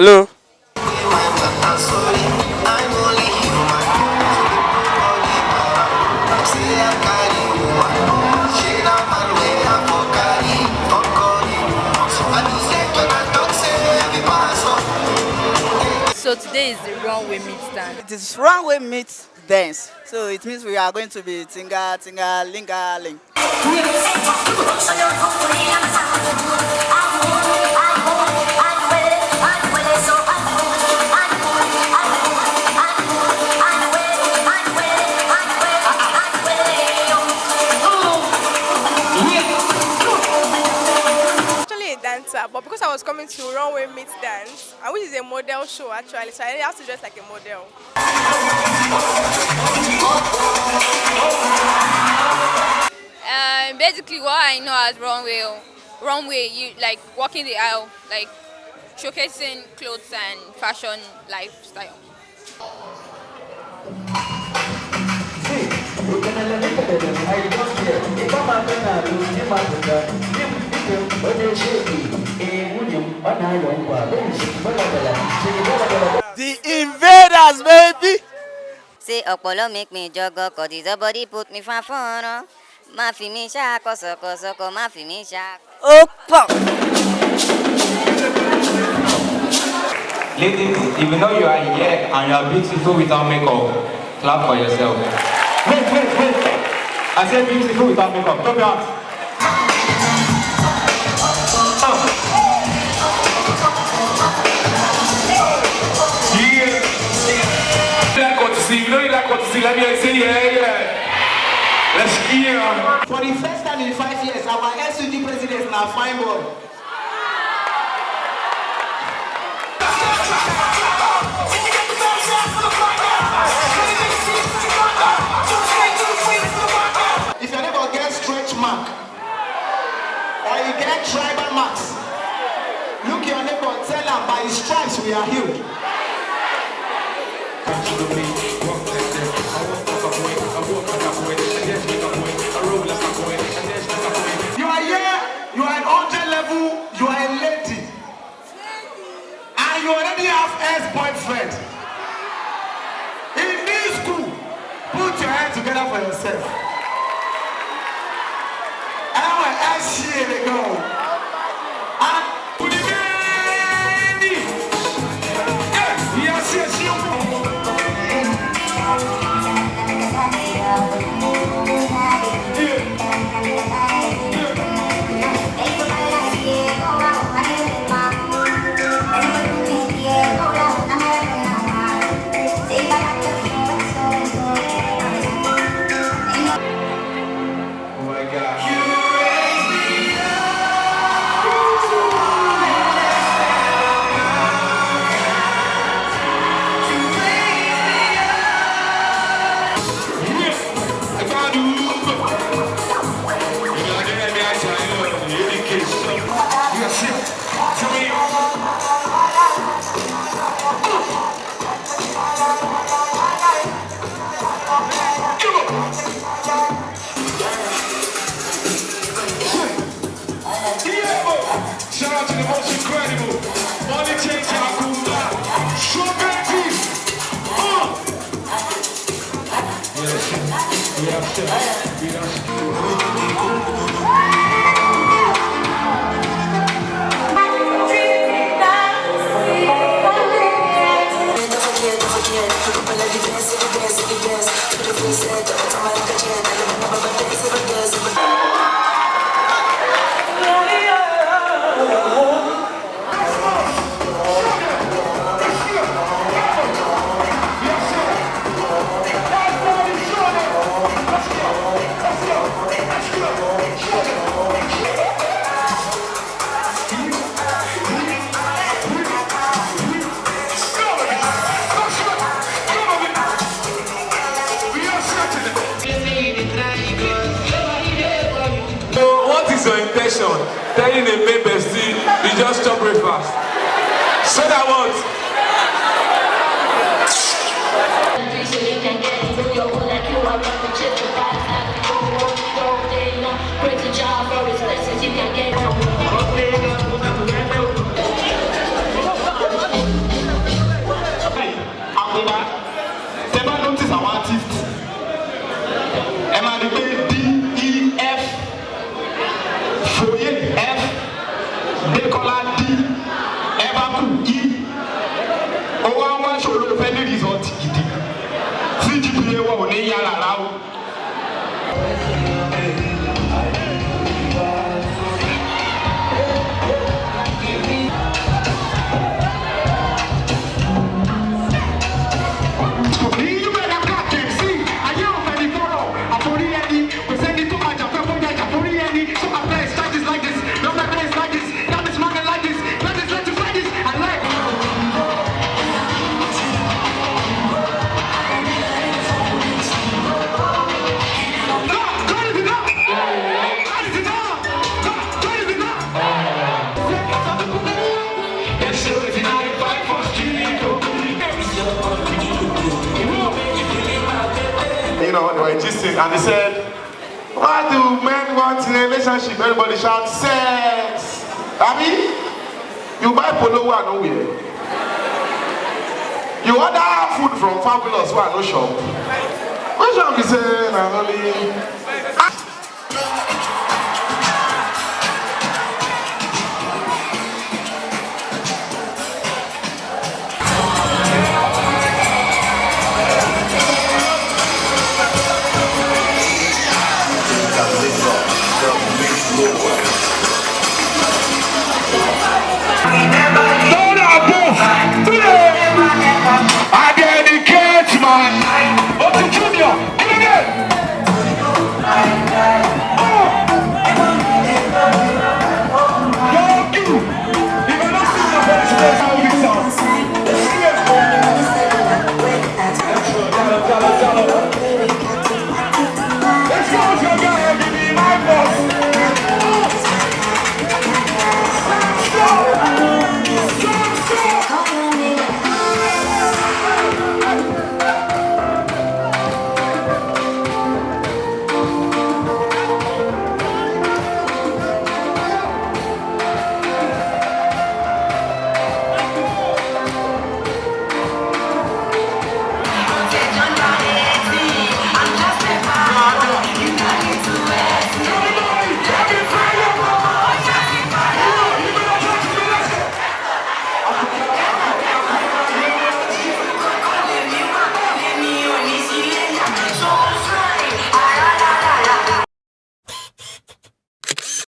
Hello. So today is the runway meet dance. It is runway meet dance. So it means we are going to be tinga tinga linga ling. Dancer, but because I was coming to Runway Meet Dance, and which is a model show actually, so I have to dress like a model. Basically, what I know as runway, you like walking the aisle, like showcasing clothes and fashion lifestyle. The Invaders, baby! Say Opolo make me jogger, cause his body put me for fun. Ma fi mi shako, soko, ma fi mi shako. OPOR! Ladies, if you know you are here and you are beautiful without makeup, clap for yourself. Wait. I said beautiful without makeup. Top your hands. Yeah. You like what to see? You know you like what to see? Let me say yeah. Let's hear. For the first time in 5 years, our SUG president is now fine boy. If you never get stretch mark or you get tribal marks, look your neighbor, tell him by his stripes we are healed. You are here, you are at 100 level, you are a lady, and you already have ex-boyfriend. In this school, put your hands together for yourself. And I want to ask you to go. And put it in. Yes. Shout out to the most incredible money changer Akungba your intention, telling the main bestie, you just chop breakfast. So that what? know, they were gisting, and they said, what do men want in a relationship? Everybody shouts, sex. Abi, you buy polo and nowhere. You order food from Fabulous one no shop. Which one be saying,